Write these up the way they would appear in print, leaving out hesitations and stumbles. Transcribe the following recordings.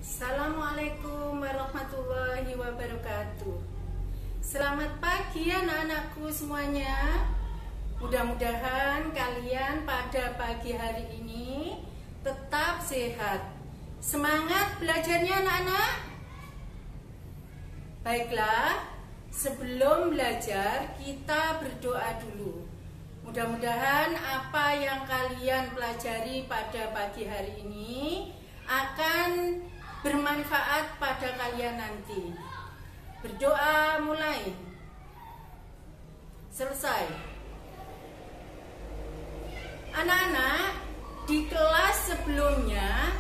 Assalamualaikum warahmatullahi wabarakatuh. Selamat pagi anak-anakku semuanya. Mudah-mudahan kalian pada pagi hari ini tetap sehat. Semangat belajarnya anak-anak. Baiklah, sebelum belajar kita berdoa dulu. Mudah-mudahan apa yang kalian pelajari pada pagi hari ini akan bermanfaat pada kalian nanti. Berdoa mulai. Selesai. Anak-anak, di kelas sebelumnya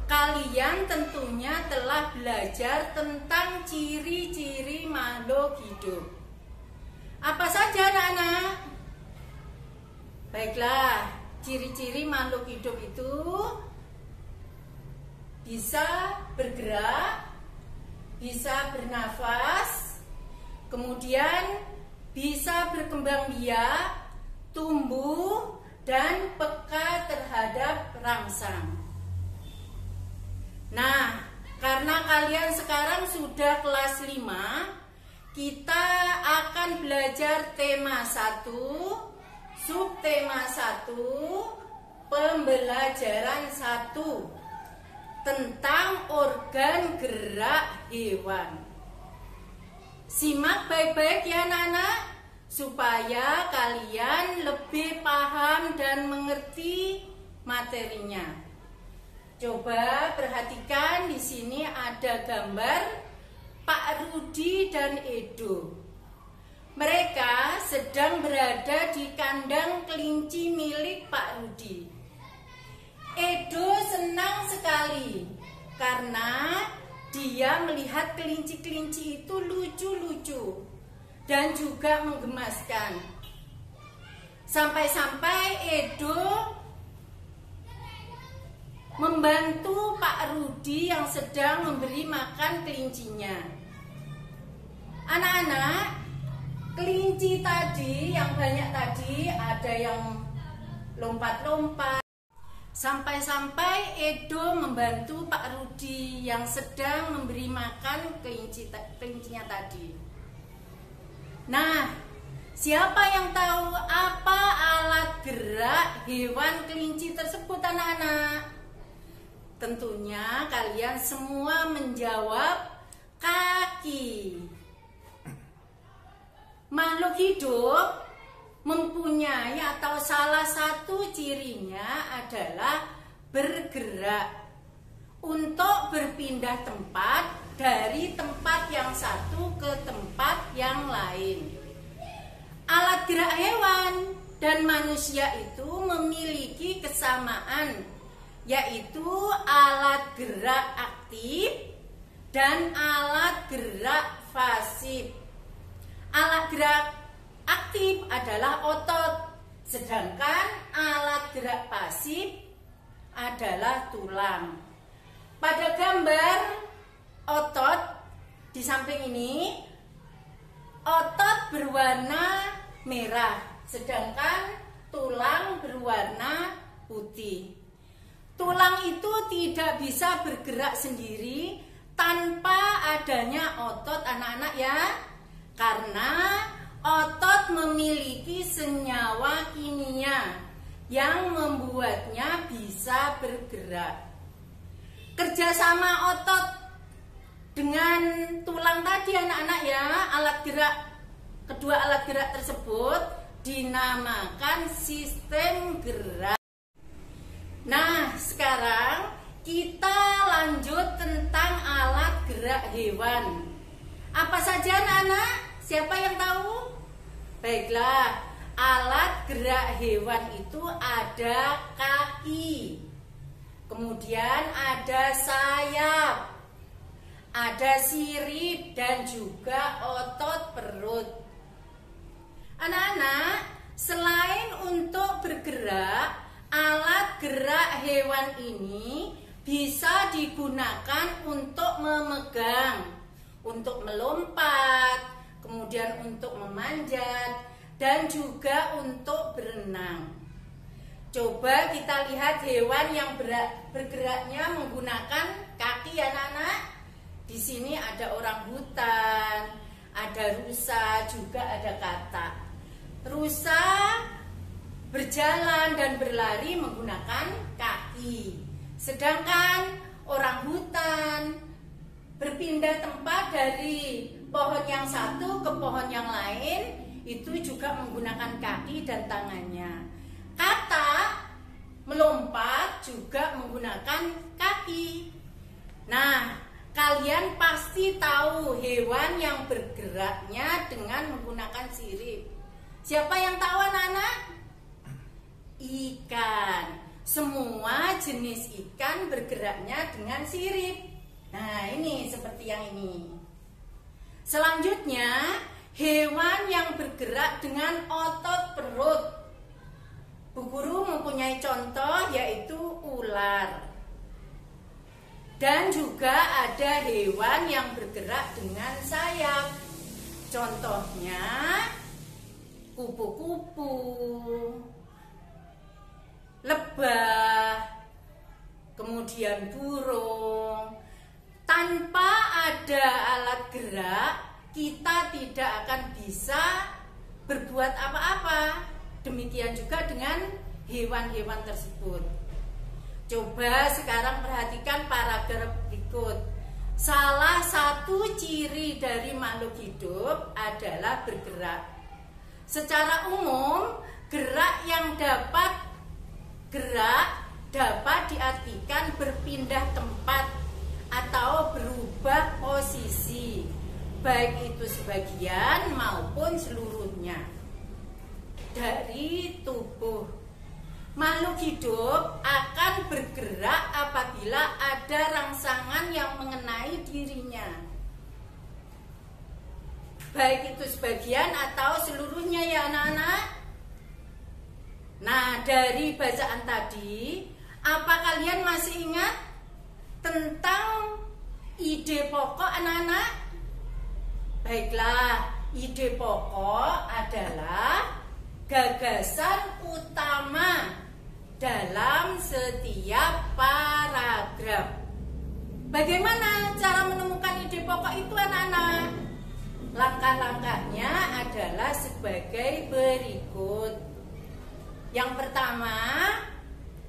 kalian tentunya telah belajar tentang ciri-ciri makhluk hidup. Apa saja anak-anak? Baiklah, ciri-ciri makhluk hidup itu bisa bergerak, bisa bernafas, kemudian bisa berkembang biak, tumbuh, dan peka terhadap rangsang. Nah, karena kalian sekarang sudah kelas 5, kita akan belajar tema 1, subtema 1, pembelajaran 1 tentang organ gerak hewan. Simak baik-baik ya anak-anak, supaya kalian lebih paham dan mengerti materinya. Coba perhatikan, di sini ada gambar Pak Rudi dan Edo. Mereka sedang berada di kandang kelinci milik Pak Rudi. Edo senang sekali karena dia melihat kelinci-kelinci itu lucu-lucu dan juga menggemaskan. Sampai-sampai Edo membantu Pak Rudi yang sedang memberi makan kelincinya. Anak-anak, kelinci tadi yang banyak tadi ada yang lompat-lompat. Sampai-sampai Edo membantu Pak Rudi yang sedang memberi makan kelincinya tadi. Nah, siapa yang tahu apa alat gerak hewan kelinci tersebut anak-anak? Tentunya kalian semua menjawab kaki. Makhluk hidup mempunyai atau salah satu cirinya adalah bergerak untuk berpindah tempat dari tempat yang satu ke tempat yang lain. Alat gerak hewan dan manusia itu memiliki kesamaan, yaitu alat gerak aktif dan alat gerak pasif. Alat gerak aktif adalah otot, sedangkan alat gerak pasif adalah tulang. Pada gambar otot di samping ini, otot berwarna merah, sedangkan tulang berwarna putih. Tulang itu tidak bisa bergerak sendiri tanpa adanya otot anak-anak ya, karena otot memiliki senyawa kimia yang membuatnya bisa bergerak. Kerjasama otot dengan tulang tadi anak-anak ya, kedua alat gerak tersebut dinamakan sistem gerak. Nah, sekarang kita lanjut tentang alat gerak hewan. Apa saja anak-anak? Siapa yang tahu? Baiklah, alat gerak hewan itu ada kaki, kemudian ada sayap, ada sirip, dan juga otot perut. Anak-anak, selain untuk bergerak, alat gerak hewan ini bisa digunakan untuk memegang, untuk melompat, kemudian untuk memanjat, dan juga untuk berenang. Coba kita lihat hewan yang bergeraknya menggunakan kaki anak-anak. Di sini ada orang hutan, ada rusa, juga ada katak. Rusa berjalan dan berlari menggunakan kaki. Sedangkan orang hutan berpindah tempat dari pohon yang satu ke pohon yang lain itu juga menggunakan kaki dan tangannya. Katak melompat juga menggunakan kaki. Nah, kalian pasti tahu hewan yang bergeraknya dengan menggunakan sirip. Siapa yang tahu anak-anak? Ikan. Semua jenis ikan bergeraknya dengan sirip. Nah, ini seperti yang ini. Selanjutnya, hewan yang bergerak dengan otot perut. Bu Guru mempunyai contoh yaitu ular. Dan juga ada hewan yang bergerak dengan sayap. Contohnya kupu-kupu, lebah, kemudian burung. Tanpa ada alat gerak, kita tidak akan bisa berbuat apa-apa. Demikian juga dengan hewan-hewan tersebut. Coba sekarang perhatikan paragraf berikut. Salah satu ciri dari makhluk hidup adalah bergerak. Secara umum, gerak dapat diartikan berpindah tempat atau berubah posisi, baik itu sebagian maupun seluruhnya dari tubuh. Makhluk hidup akan bergerak apabila ada rangsangan yang mengenai dirinya, baik itu sebagian atau seluruhnya ya anak-anak. Nah, dari bacaan tadi, apa kalian masih ingat tentang ide pokok anak-anak? Baiklah, ide pokok adalah gagasan utama dalam setiap paragraf. Bagaimana cara menemukan ide pokok itu anak-anak? Langkah-langkahnya adalah sebagai berikut. Yang pertama,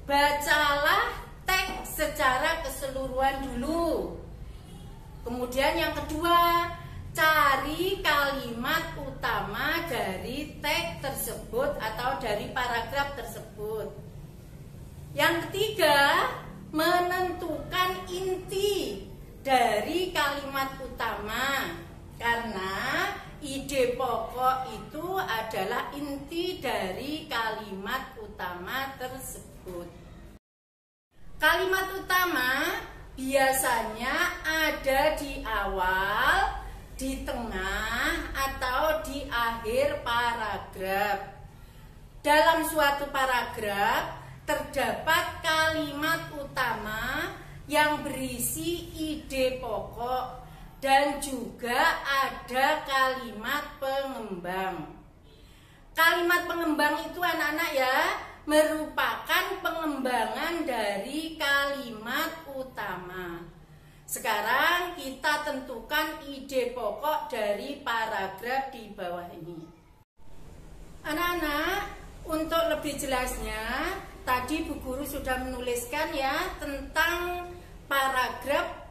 bacalah teks secara keseluruhan dulu. Kemudian yang kedua, cari kalimat utama dari teks tersebut atau dari paragraf tersebut. Yang ketiga, menentukan inti dari kalimat utama. Karena ide pokok itu adalah inti dari kalimat utama tersebut. Kalimat utama biasanya ada di awal, di tengah, atau di akhir paragraf. Dalam suatu paragraf terdapat kalimat utama yang berisi ide pokok dan juga ada kalimat pengembang. Kalimat pengembang itu anak-anak ya merupakan pengembangan dari kalimat utama. Sekarang kita tentukan ide pokok dari paragraf di bawah ini. Anak-anak, untuk lebih jelasnya, tadi Bu Guru sudah menuliskan ya tentang paragraf,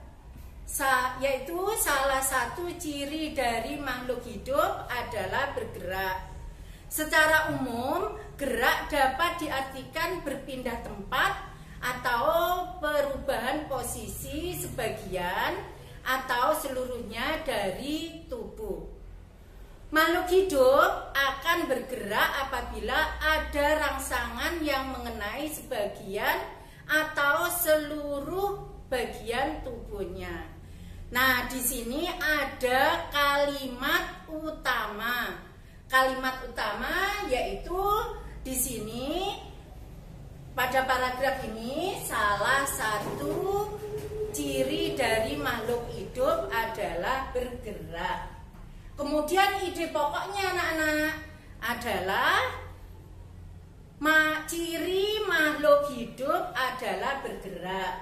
yaitu salah satu ciri dari makhluk hidup adalah bergerak. Secara umum, gerak dapat diartikan berpindah tempat atau perubahan posisi sebagian atau seluruhnya dari tubuh. Makhluk hidup akan bergerak apabila ada rangsangan yang mengenai sebagian atau seluruh bagian tubuhnya. Nah, di sini ada kalimat utama. Kalimat utama yaitu di sini pada paragraf ini salah satu ciri dari makhluk hidup adalah bergerak. Kemudian ide pokoknya anak-anak adalah ciri makhluk hidup adalah bergerak.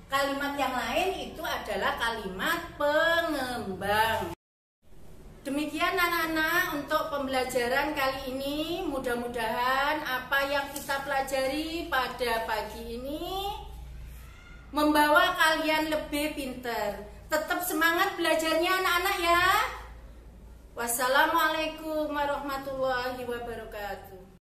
Kalimat yang lain itu adalah kalimat pengembang. Demikian anak-anak untuk pembelajaran kali ini. Mudah-mudahan apa yang kita pelajari pada pagi ini membawa kalian lebih pintar. Tetap semangat belajarnya anak-anak ya. Wassalamualaikum warahmatullahi wabarakatuh.